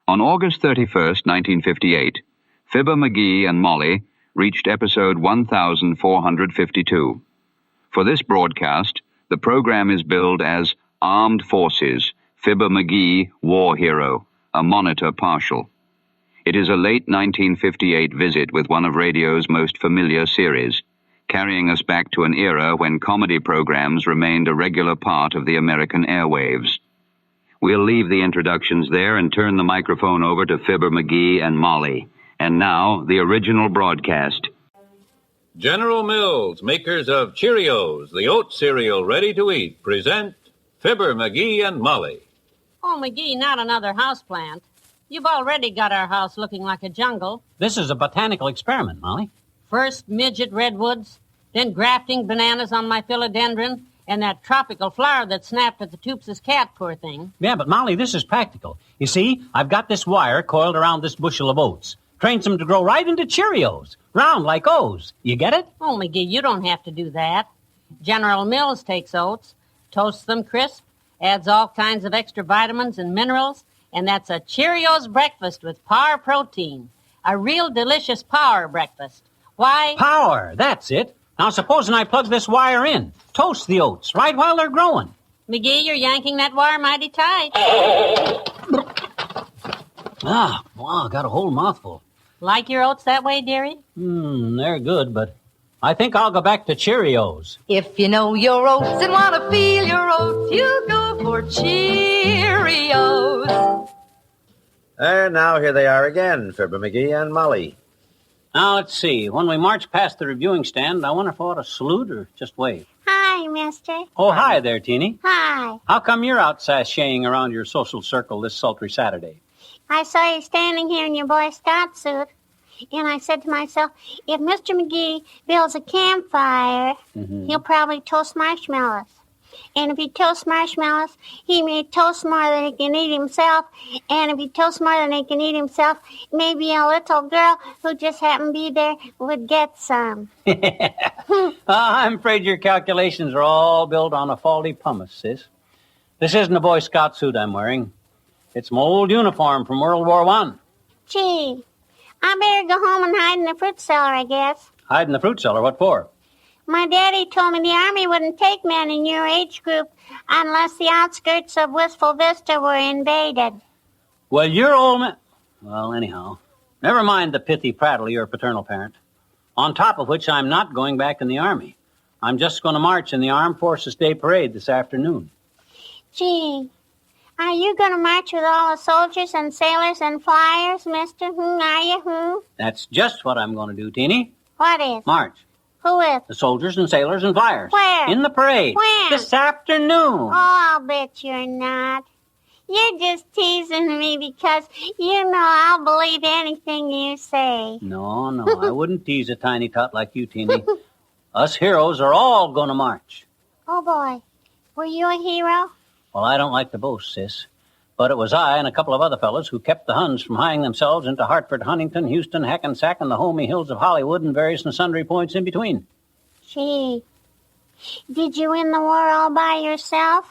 On August 31st, 1958, Fibber McGee and Molly reached episode 1452. For this broadcast, the program is billed as Armed Forces, Fibber McGee, War Hero, a monitor partial. It is a late 1958 visit with one of radio's most familiar series, carrying us back to an era when comedy programs remained a regular part of the American airwaves. We'll leave the introductions there and turn the microphone over to Fibber McGee and Molly. And now, the original broadcast. General Mills, makers of Cheerios, the oat cereal ready to eat, present Fibber McGee and Molly. Oh, McGee, not another houseplant. You've already got our house looking like a jungle. This is a botanical experiment, Molly. First midget redwoods, then grafting bananas on my philodendron, and that tropical flower that snapped at the Toops' cat, poor thing. Yeah, but Molly, this is practical. You see, I've got this wire coiled around this bushel of oats. Trains them to grow right into Cheerios, round like O's. You get it? Oh, McGee, you don't have to do that. General Mills takes oats, toasts them crisp, adds all kinds of extra vitamins and minerals, and that's a Cheerios breakfast with power protein. A real delicious power breakfast. Why? Power, that's it. Now, supposing I plug this wire in, toast the oats right while they're growing. McGee, you're yanking that wire mighty tight. Wow, got a whole mouthful. Like your oats that way, dearie? They're good, but I think I'll go back to Cheerios. If you know your oats and want to feel your oats, you go for Cheerios. And now here they are again, Fibber McGee and Molly. Now, let's see. When we march past the reviewing stand, I wonder if I ought to salute or just wave. Hi, mister. Oh, hi there, Teeny. Hi. How come you're out sashaying around your social circle this sultry Saturday? I saw you standing here in your Boy Scout suit, and I said to myself, if Mr. McGee builds a campfire, he'll probably toast marshmallows. And if he toasts marshmallows, he may toast more than he can eat himself. And if he toasts more than he can eat himself, maybe a little girl who just happened to be there would get some. I'm afraid your calculations are all built on a faulty pumice, sis. This isn't a Boy Scout suit I'm wearing. It's my old uniform from World War I. Gee, I better go home and hide in the fruit cellar, I guess. Hide in the fruit cellar? What for? My daddy told me the Army wouldn't take men in your age group unless the outskirts of Wistful Vista were invaded. Well, your old man... Well, anyhow, never mind the pithy prattle of your paternal parent. On top of which, I'm not going back in the Army. I'm just going to march in the Armed Forces Day Parade this afternoon. Gee, are you going to march with all the soldiers and sailors and flyers, mister? Are you? That's just what I'm going to do, Teeny. What is? March. Who is? The soldiers and sailors and flyers. Where? In the parade. When? This afternoon. Oh, I'll bet you're not. You're just teasing me because you know I'll believe anything you say. No, I wouldn't tease a tiny tot like you, Teeny. Us heroes are all going to march. Oh, boy. Were you a hero? Well, I don't like to boast, sis. But it was I and a couple of other fellows who kept the Huns from hiring themselves into Hartford, Huntington, Houston, Hackensack, and the homey hills of Hollywood and various and sundry points in between. Gee, did you win the war all by yourself?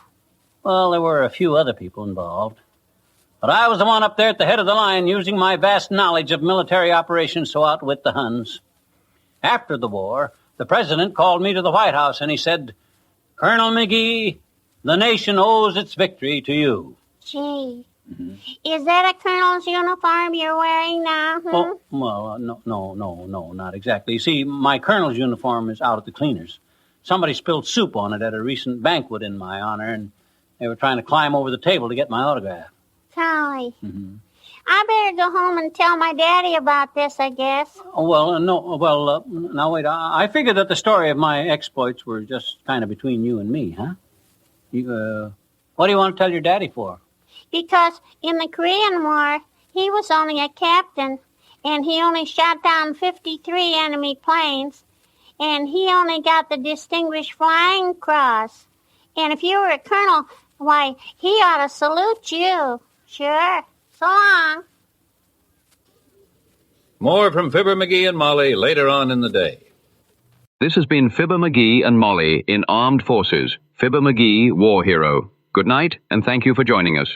Well, there were a few other people involved. But I was the one up there at the head of the line using my vast knowledge of military operations to outwit the Huns. After the war, the president called me to the White House and he said, Colonel McGee, the nation owes its victory to you. Gee, is that a colonel's uniform you're wearing now? Oh, well, no, not exactly. You see, my colonel's uniform is out at the cleaners. Somebody spilled soup on it at a recent banquet in my honor, and they were trying to climb over the table to get my autograph. Golly. I better go home and tell my daddy about this, I guess. Oh, well, now wait. I figured that the story of my exploits were just kind of between you and me, huh? What do you want to tell your daddy for? Because in the Korean War, he was only a captain, and he only shot down 53 enemy planes, and he only got the Distinguished Flying Cross. And if you were a colonel, why, he ought to salute you. Sure. So long. More from Fibber McGee and Molly later on in the day. This has been Fibber McGee and Molly in Armed Forces, Fibber McGee, War Hero. Good night, and thank you for joining us.